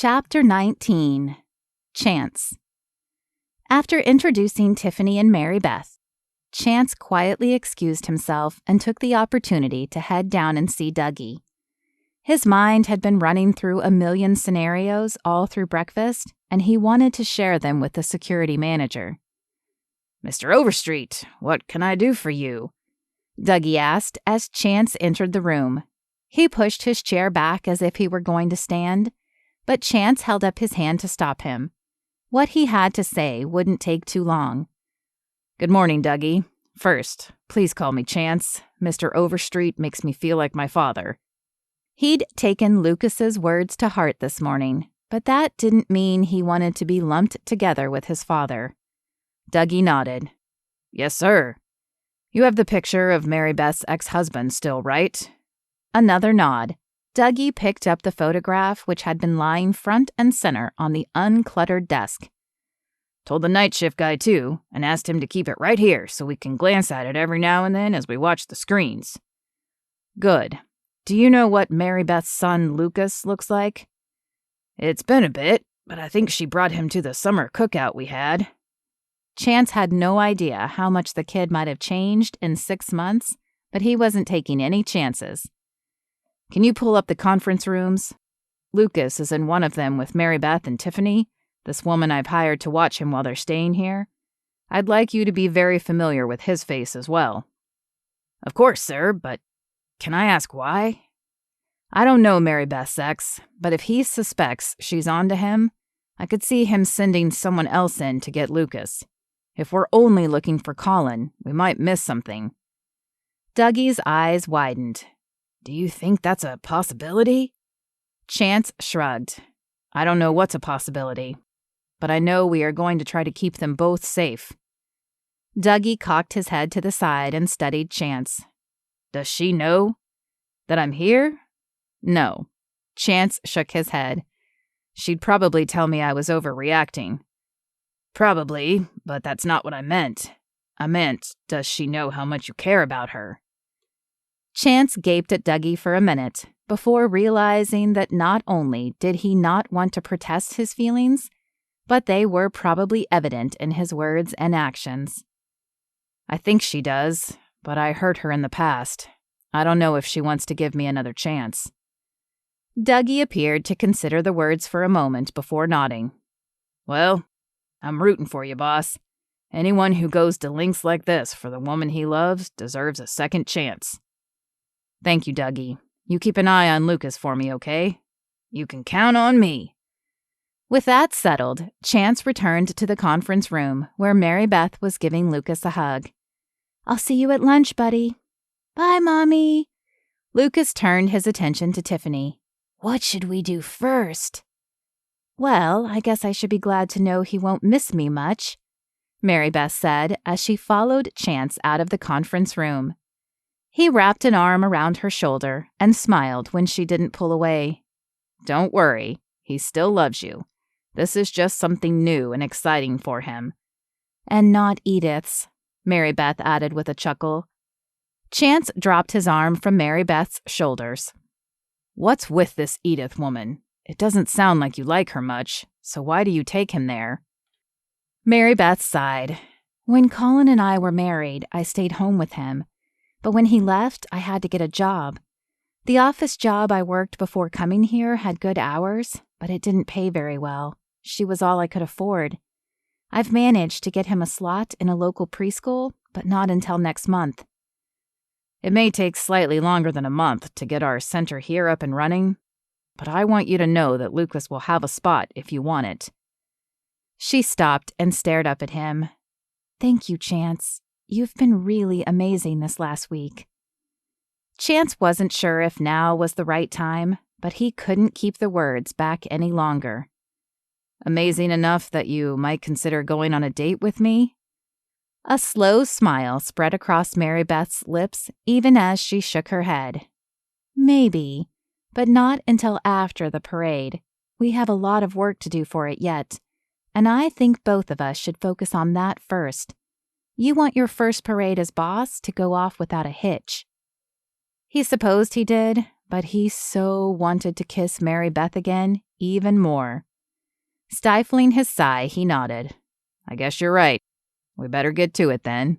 Chapter 19. Chance. After introducing Tiffany and Merribeth, Chance quietly excused himself and took the opportunity to head down and see Dougie. His mind had been running through a million scenarios all through breakfast, and he wanted to share them with the security manager. "Mr. Overstreet, what can I do for you?" Dougie asked as Chance entered the room. He pushed his chair back as if he were going to stand, but Chance held up his hand to stop him. What he had to say wouldn't take too long. "Good morning, Dougie. First, please call me Chance. Mr. Overstreet makes me feel like my father." He'd taken Lucas's words to heart this morning, but that didn't mean he wanted to be lumped together with his father. Dougie nodded. "Yes, sir. You have the picture of Merribeth's ex-husband still, right?" Another nod. Dougie picked up the photograph which had been lying front and center on the uncluttered desk. "Told the night shift guy, too, and asked him to keep it right here so we can glance at it every now and then as we watch the screens." "Good. Do you know what Merribeth's son, Lucas, looks like?" "It's been a bit, but I think she brought him to the summer cookout we had." Chance had no idea how much the kid might have changed in 6 months, but he wasn't taking any chances. "Can you pull up the conference rooms? Lucas is in one of them with Merribeth and Tiffany, this woman I've hired to watch him while they're staying here. I'd like you to be very familiar with his face as well." "Of course, sir, but can I ask why?" "I don't know Merribeth's ex, but if he suspects she's onto him, I could see him sending someone else in to get Lucas. If we're only looking for Colin, we might miss something." Dougie's eyes widened. "Do you think that's a possibility?" Chance shrugged. "I don't know what's a possibility, but I know we are going to try to keep them both safe." Dougie cocked his head to the side and studied Chance. "Does she know that I'm here?" "No." Chance shook his head. "She'd probably tell me I was overreacting." "Probably, but that's not what I meant. I meant, does she know how much you care about her?" Chance gaped at Dougie for a minute before realizing that not only did he not want to protest his feelings, but they were probably evident in his words and actions. "I think she does, but I hurt her in the past. I don't know if she wants to give me another chance." Dougie appeared to consider the words for a moment before nodding. "Well, I'm rooting for you, boss. Anyone who goes to lengths like this for the woman he loves deserves a second chance." "Thank you, Dougie. You keep an eye on Lucas for me, okay?" "You can count on me." With that settled, Chance returned to the conference room where Merribeth was giving Lucas a hug. "I'll see you at lunch, buddy." "Bye, Mommy." Lucas turned his attention to Tiffany. "What should we do first?" "Well, I guess I should be glad to know he won't miss me much," Merribeth said as she followed Chance out of the conference room. He wrapped an arm around her shoulder and smiled when she didn't pull away. "Don't worry, he still loves you. This is just something new and exciting for him." "And not Edith's," Merribeth added with a chuckle. Chance dropped his arm from Merribeth's shoulders. "What's with this Edith woman? It doesn't sound like you like her much, so why do you take him there?" Merribeth sighed. "When Colin and I were married, I stayed home with him. But when he left, I had to get a job. The office job I worked before coming here had good hours, but it didn't pay very well. She was all I could afford. I've managed to get him a slot in a local preschool, but not until next month." "It may take slightly longer than a month to get our center here up and running, but I want you to know that Lucas will have a spot if you want it." She stopped and stared up at him. "Thank you, Chance. You've been really amazing this last week." Chance wasn't sure if now was the right time, but he couldn't keep the words back any longer. "Amazing enough that you might consider going on a date with me?" A slow smile spread across Merribeth's lips even as she shook her head. "Maybe, but not until after the parade. We have a lot of work to do for it yet, and I think both of us should focus on that first. You want your first parade as boss to go off without a hitch." He supposed he did, but he so wanted to kiss Merribeth again, even more. Stifling his sigh, he nodded. I guess you're right. We better get to it then.